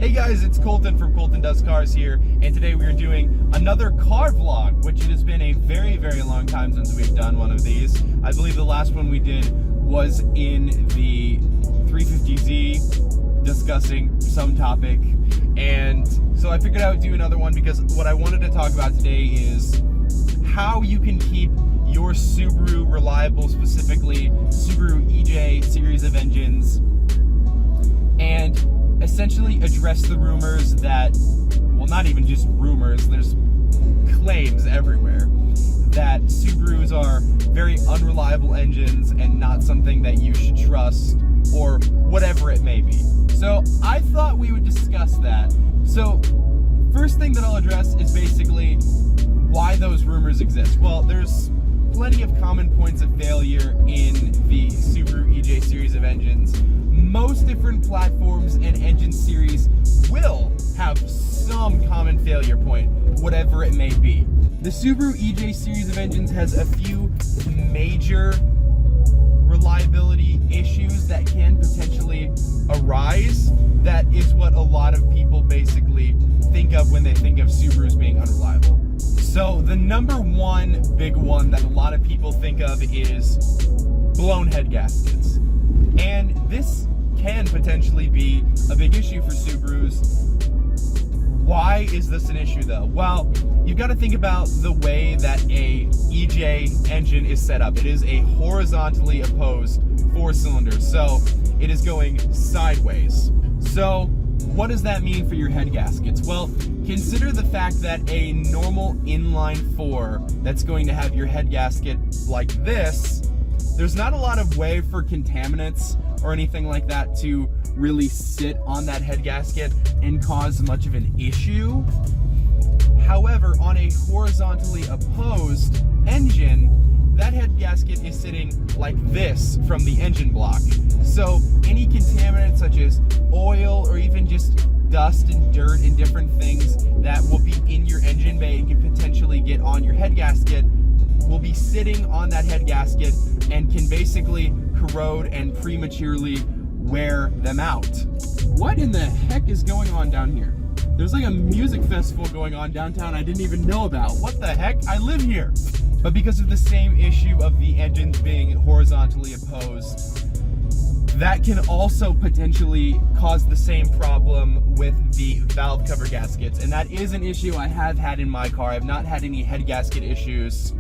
Hey guys, it's Colton from Colton Does Cars here, and today we are doing another car vlog, which it has been a very, very long time since we've done one of these. I believe the last one we did was in the 350Z, discussing some topic, and so I figured I would do another one because what I wanted to talk about today is how you can keep your Subaru reliable, specifically Subaru EJ series of engines, and essentially address the rumors that, well, not even just rumors, there's claims everywhere that Subarus are very unreliable engines and not something that you should trust, or whatever it may be. So I thought we would discuss that. So first thing that I'll address is basically why those rumors exist. Well, there's plenty of common points of failure in the Subaru EJ series of engines. Most different platforms and engine series will have some common failure point, whatever it may be. The Subaru EJ series of engines has a few major reliability issues that can potentially arise. That is what a lot of people basically think of when they think of Subarus being unreliable. So the number one big one that a lot of people think of is blown head gaskets. And this can potentially be a big issue for Subarus. Why is this an issue though? Well, you've got to think about the way that a EJ engine is set up. It is a horizontally opposed 4-cylinder, so it is going sideways. So what does that mean for your head gaskets? Well, consider the fact that a normal inline 4 that's going to have your head gasket like this, there's not a lot of way for contaminants or anything like that to really sit on that head gasket and cause much of an issue. However, on a horizontally opposed engine, that head gasket is sitting like this from the engine block. So any contaminants such as oil or even just dust and dirt and different things that will be in your engine bay and can potentially get on your head gasket will be sitting on that head gasket and can basically corrode and prematurely wear them out. What in the heck is going on down here? There's like a music festival going on downtown I didn't even know about. What the heck? I live here. But because of the same issue of the engines being horizontally opposed, that can also potentially cause the same problem with the valve cover gaskets. And that is an issue I have had in my car. I've not had any head gasket issues.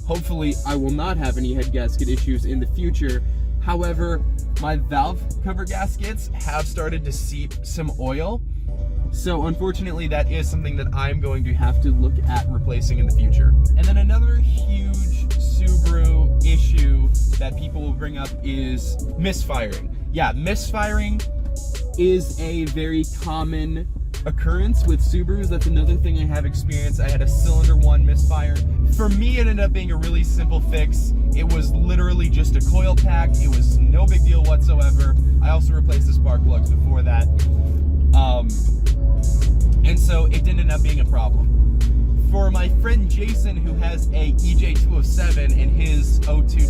Hopefully I will not have any head gasket issues in the future. However, my valve cover gaskets have started to seep some oil. So unfortunately, that is something that I'm going to have to look at replacing in the future. And then another huge Subaru issue that people will bring up is misfiring. Yeah, misfiring is a very common occurrence with Subarus. That's another thing I have experienced. I had a cylinder 1 misfire. For me, it ended up being a really simple fix. It was literally just a coil pack. It was no big deal whatsoever. I also replaced the spark plugs before that. And so it didn't end up being a problem. For my friend Jason, who has a EJ 207 in his O2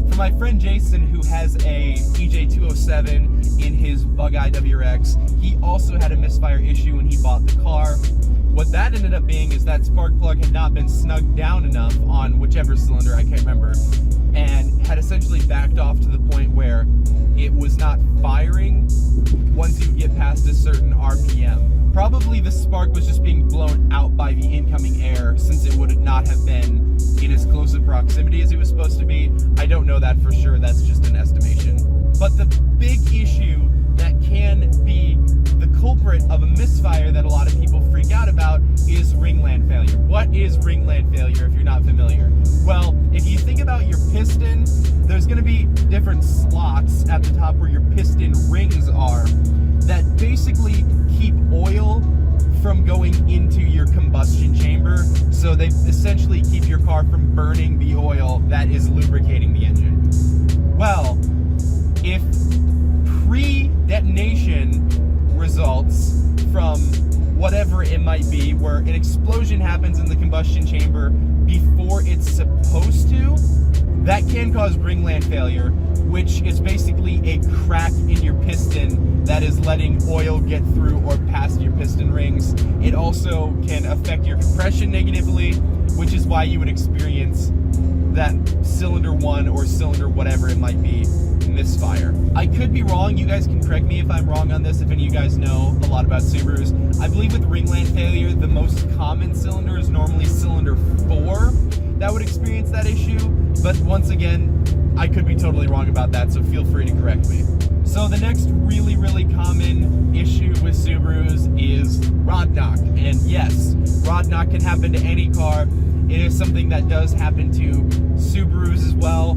for my friend Jason, who has a EJ 207 in his Bug-Eye WRX, he also had a misfire issue when he bought the car. What that ended up being is that spark plug had not been snugged down enough on whichever cylinder, I can't remember, and had essentially backed off to the point where it was not firing once you get past a certain RPM. Probably the spark was just being blown out by the incoming air, since it would not have been in as close a proximity as it was supposed to be. I don't know that for sure, that's just an estimation. But the big issue that can be the culprit of a misfire that a lot of people freak out about is Ringland failure. What is Ringland failure if you're not familiar? Well, if you think about your piston, there's going to be different slots at the top where your piston rings are that basically keep oil from going into your combustion chamber. So they essentially keep your car from burning the oil that is lubricating the engine. Well, if pre-detonation results from whatever it might be, where an explosion happens in the combustion chamber before it's supposed to, that can cause Ringland failure, which is basically a crack in your piston that is letting oil get through or past your piston rings. It also can affect your compression negatively, which is why you would experience that cylinder 1 or cylinder whatever it might be misfire. I could be wrong. You guys can correct me if I'm wrong on this, if any of you guys know a lot about Subarus. I believe with Ringland Failure, the most common cylinder is normally cylinder 4 that would experience that issue. But once again, I could be totally wrong about that, so feel free to correct me. So the next really, really common issue with Subarus is rod knock. And yes, rod knock can happen to any car. It is something that does happen to Subarus as well.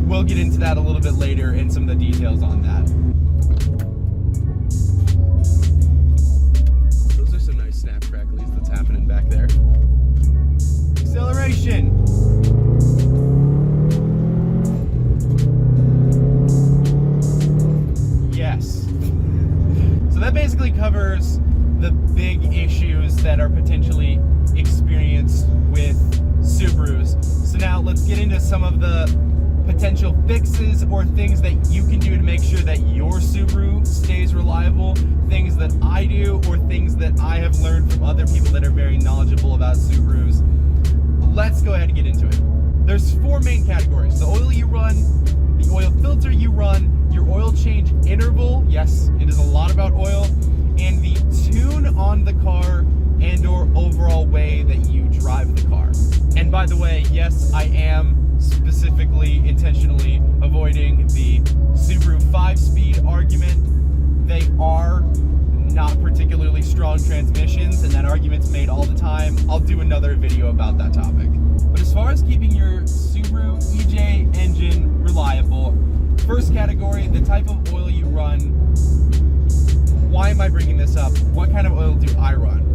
We'll get into that a little bit later and some of the details on that. Those are some nice snap cracklies that's happening back there. Acceleration. Yes. So that basically covers the big issues that are potentially experienced with Subarus. So now let's get into some of the potential fixes or things that you can do to make sure that your Subaru stays reliable, things that I do or things that I have learned from other people that are very knowledgeable about Subarus. Let's go ahead and get into it. There's 4 main categories: the oil you run, the oil filter you run, your oil change interval, yes, it is a lot about oil, and the tune on the car and or overall way that you drive the car. And by the way, yes, I am specifically, intentionally avoiding the Subaru 5-speed argument. They are not particularly strong transmissions, and that argument's made all the time. I'll do another video about that topic. But as far as keeping your Subaru EJ engine reliable, first category, the type of oil you run. Why am I bringing this up? What kind of oil do I run?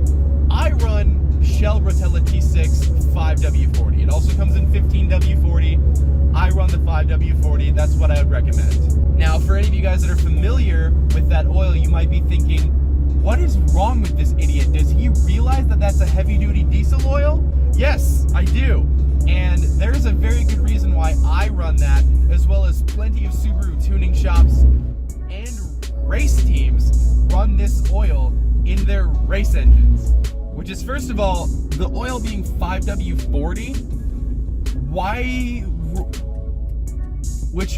I run Shell Rotella T6 5W40. It also comes in 15W40. I run the 5W40. That's what I would recommend. Now, for any of you guys that are familiar with that oil, you might be thinking, what is wrong with this idiot? Does he realize that that's a heavy-duty diesel oil? Yes, I do. And there's a very good reason why I run that, as well as plenty of Subaru tuning shops and race teams run this oil in their race engines. Which is, first of all, the oil being 5W40,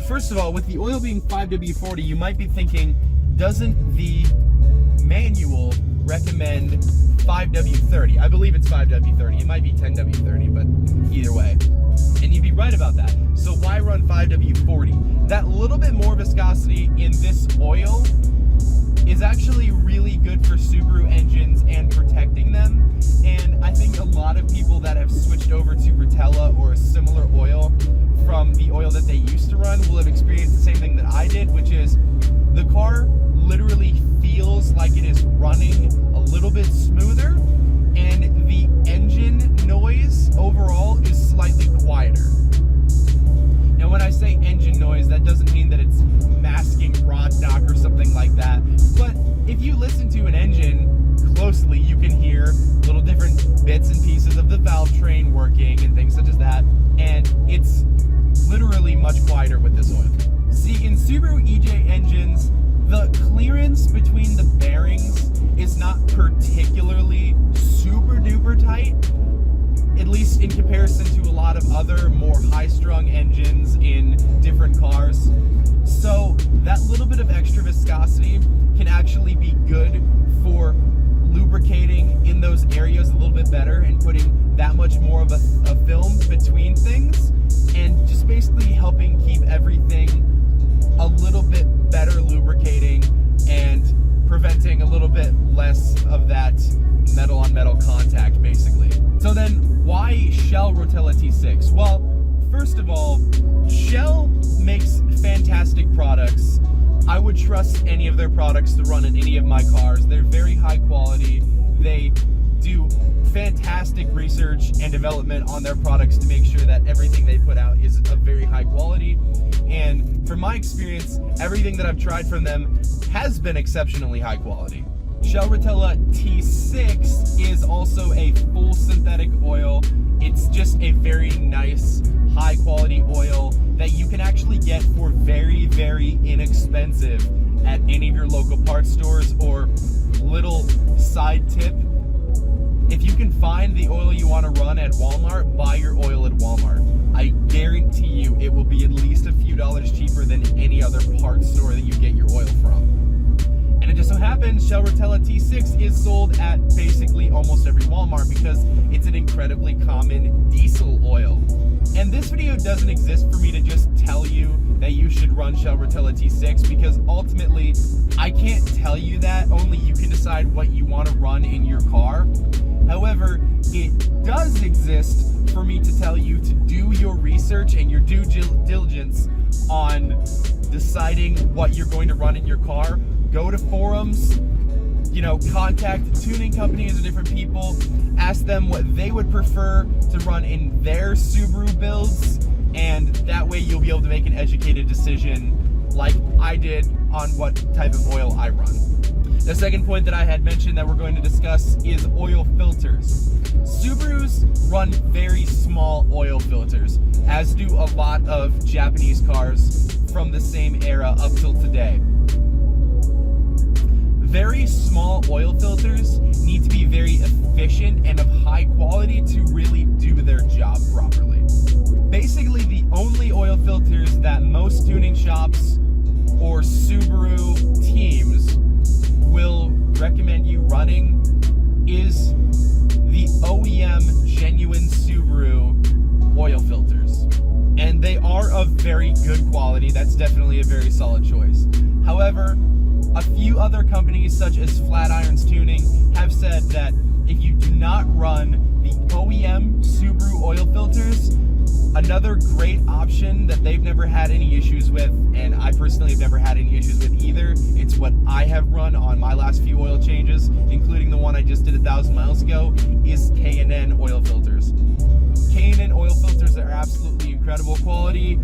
first of all, with the oil being 5W40, you might be thinking, doesn't the manual recommend 5W30? I believe it's 5W30. It might be 10W30, but either way. And you'd be right about that. So why run 5W40? That little bit more viscosity in this oil is actually really good for Subaru engines and protecting them. And I think a lot of people that have switched over to Rotella or a similar oil from the oil that they used to run will have experienced the same thing that I did, which is the car literally feels like it is running a little bit smoother, and the engine noise overall is slightly quieter. Now, when I say engine noise, that doesn't mean that it's masking rod knock or something like that. But if you listen to an engine closely, you can hear little different bits and pieces of the valve train working and things such as that. And it's literally much quieter with this oil. See, in Subaru EJ engines, the clearance between the bearings is not particularly super duper tight, at least in comparison to a lot of other more high-strung engines in different cars. So that little bit of extra viscosity can actually be good for lubricating in those areas a little bit better and putting that much more of a film between things, and just basically helping keep everything a little bit better lubricating and preventing a little bit less of that metal on metal contact, basically. So then, why Shell Rotella T6? Well, first of all, Shell makes fantastic products. I would trust any of their products to run in any of my cars. They're very high quality. They do fantastic research and development on their products to make sure that everything they put out is of very high quality. And from my experience, everything that I've tried from them has been exceptionally high quality. Shell Rotella T6 is also a full synthetic oil. It's just a very nice, high quality oil that you can actually get for very, very inexpensive at any of your local parts stores. Or little side tip, if you can find the oil you want to run at Walmart, buy your oil at Walmart. I guarantee you it will be at least a few dollars cheaper than any other parts store that you get your oil from. And it just so happens Shell Rotella T6 is sold at basically almost every Walmart because it's an incredibly common diesel oil. And this video doesn't exist for me to just tell you that you should run Shell Rotella T6, because ultimately I can't tell you that. Only you can decide what you want to run in your car. However, it does exist for me to tell you to do your research and your due diligence on deciding what you're going to run in your car. Go to forums, contact tuning companies or different people, ask them what they would prefer to run in their Subaru builds, and that way you'll be able to make an educated decision like I did on what type of oil I run. The second point that I had mentioned that we're going to discuss is oil filters. Subarus run very small oil filters, as do a lot of Japanese cars from the same era up till today. Very small oil filters need to be very efficient and of high quality to really do their job properly. Basically, the only oil filters that most tuning shops or Subaru teams will recommend you running is the OEM genuine Subaru oil filters. And they are of very good quality. That's definitely a very solid choice. However, a few other companies such as Flatirons Tuning have said that if you do not run the OEM Subaru oil filters, another great option that they've never had any issues with, and I personally have never had any issues with either, it's what I have run on my last few oil changes, including the one I just did 1,000 miles ago, is K&N oil filters. K&N oil filters are absolutely incredible quality.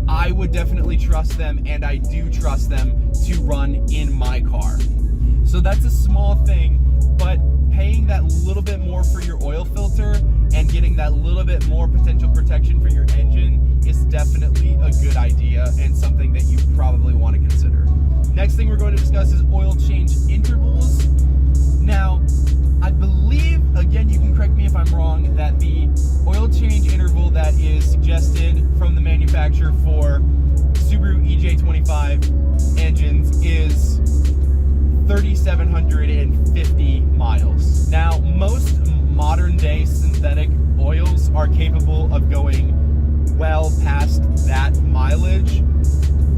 I would definitely trust them, and I do trust them to run in my car. So that's a small thing, but paying that little bit more for your oil filter and getting that little bit more potential protection for your engine is definitely a good idea and something that you probably want to consider. Next thing we're going to discuss is oil change intervals. Now, I believe, again, you can correct me if I'm wrong, that the oil change interval that is suggested from the manufacturer for Subaru EJ25 engines is 3,750 miles. Now, most modern day synthetic oils are capable of going well past that mileage,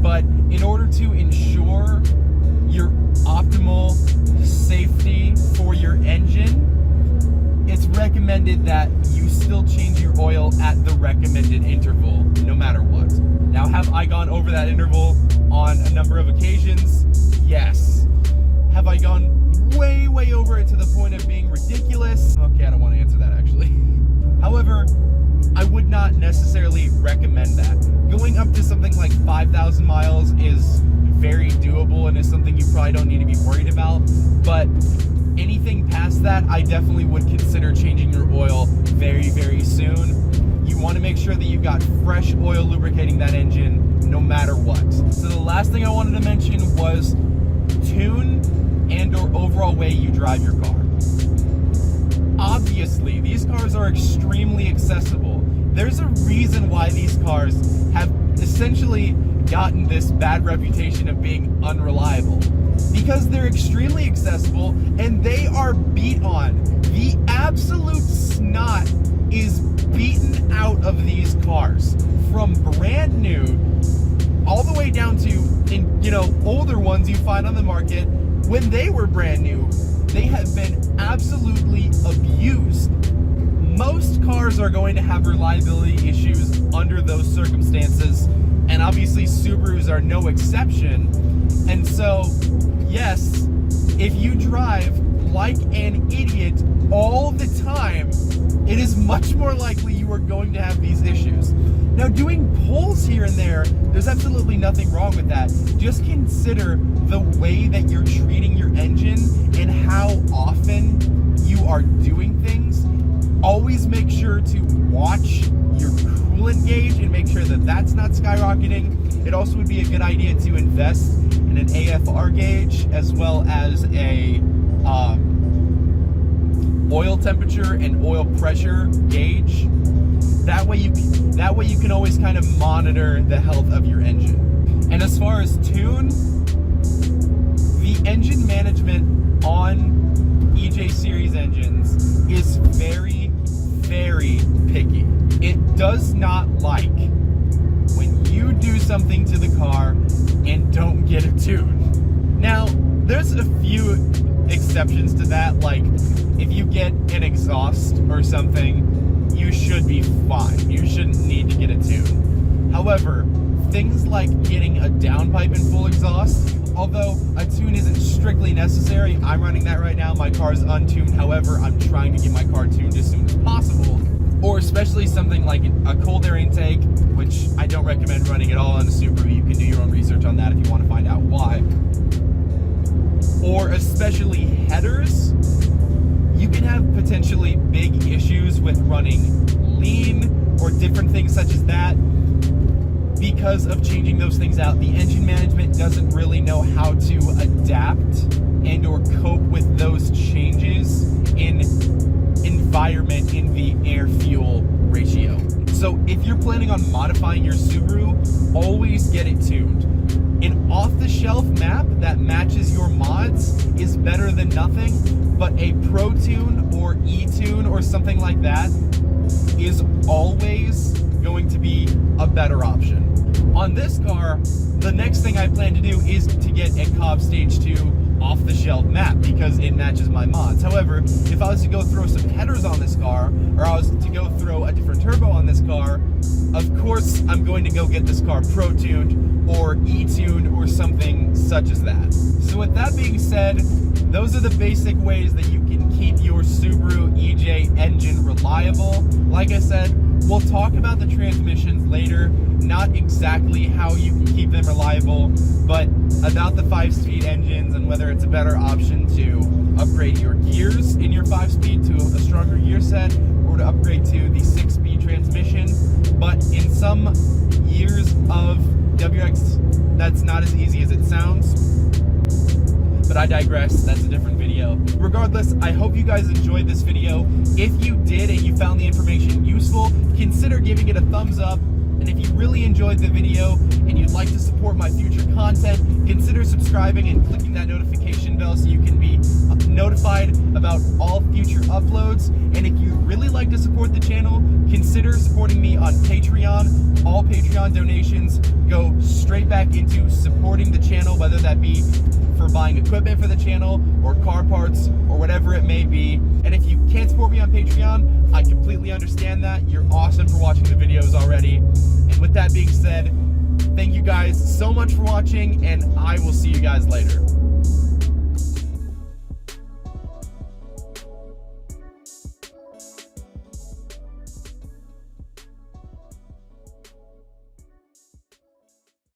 but in order to ensure your optimal safety for your engine, it's recommended that you still change your oil at the recommended interval no matter what. Now, have I gone over that interval on a number of occasions? Yes. Have I gone way over it to the point of being ridiculous? Okay, I don't want to answer that actually. However, I would not necessarily recommend that. Going up to something like 5,000 miles is very doable and is something you probably don't need to be worried about. But anything past that, I definitely would consider changing your oil very soon. You want to make sure that you've got fresh oil lubricating that engine no matter what. So the last thing I wanted to mention was tune and or overall way you drive your car. Obviously, these cars are extremely accessible. There's a reason why these cars have essentially gotten this bad reputation of being unreliable. Because they're extremely accessible and they are beat on. The absolute snot is beaten out of these cars. From brand new all the way down to older ones you find on the market. When they were brand new, they have been absolutely abused. Most cars are going to have reliability issues under those circumstances, and obviously Subarus are no exception. And so, yes, if you drive like an idiot all the time, it is much more likely you are going to have these issues. Now, doing pulls here and there's absolutely nothing wrong with that. Just consider the way that you're treating your engine and how often you are doing things. Always make sure to watch your coolant gauge and make sure that that's not skyrocketing. It also would be a good idea to invest in and an AFR gauge, as well as a oil temperature and oil pressure gauge. That way you can always kind of monitor the health of your engine. And as far as tune, the engine management on EJ series engines is very, very picky. It does not like when you do something to the car and don't get a tune. Now, there's a few exceptions to that, like if you get an exhaust or something, you should be fine. You shouldn't need to get a tune. However, things like getting a downpipe and full exhaust, although a tune isn't strictly necessary, I'm running that right now. My car's untuned. However, I'm trying to get my car tuned as soon as possible. Or especially something like a cold air intake, which I don't recommend running at all on a Subaru. You can do your own research on that if you want to find out why. Or especially headers, you can have potentially big issues with running lean or different things such as that because of changing those things out. The engine management doesn't really know how to adapt and or cope with those changes in environment in the air-fuel ratio. So if you're planning on modifying your Subaru, always get it tuned. An off-the-shelf map that matches your mods is better than nothing, but a Pro Tune or E-Tune or something like that is always going to be a better option. On this car, the next thing I plan to do is to get a Cobb Stage 2 off-the-shelf map because it matches my mods. However, if I was to go throw some headers on this car, or I was to go throw a different turbo on this car, of course I'm going to go get this car Pro-Tuned or E-Tuned or something such as that. So with that being said, those are the basic ways that you can keep your Subaru EJ engine reliable. Like I said, we'll talk about the transmissions later, not exactly how you can keep them reliable, but about the 5-speed engines and whether it's a better option to upgrade your gears in your 5-speed to a stronger gear set or to upgrade to the 6-speed transmission. But in some years of WX, that's not as easy as it sounds. But I digress, that's a different video. Regardless, I hope you guys enjoyed this video. If you did and you found the information useful, consider giving it a thumbs up. And if you really enjoyed the video and you'd like to support my future content, consider subscribing and clicking that notification bell so you can be notified about all future uploads. And if you'd really like to support the channel, consider supporting me on Patreon. All Patreon donations go straight back into supporting the channel, whether that be for buying equipment for the channel or car parts or whatever it may be. And if you can't support me on Patreon, I completely understand that. You're awesome for watching the videos already. And with that being said, thank you guys so much for watching, and I will see you guys later.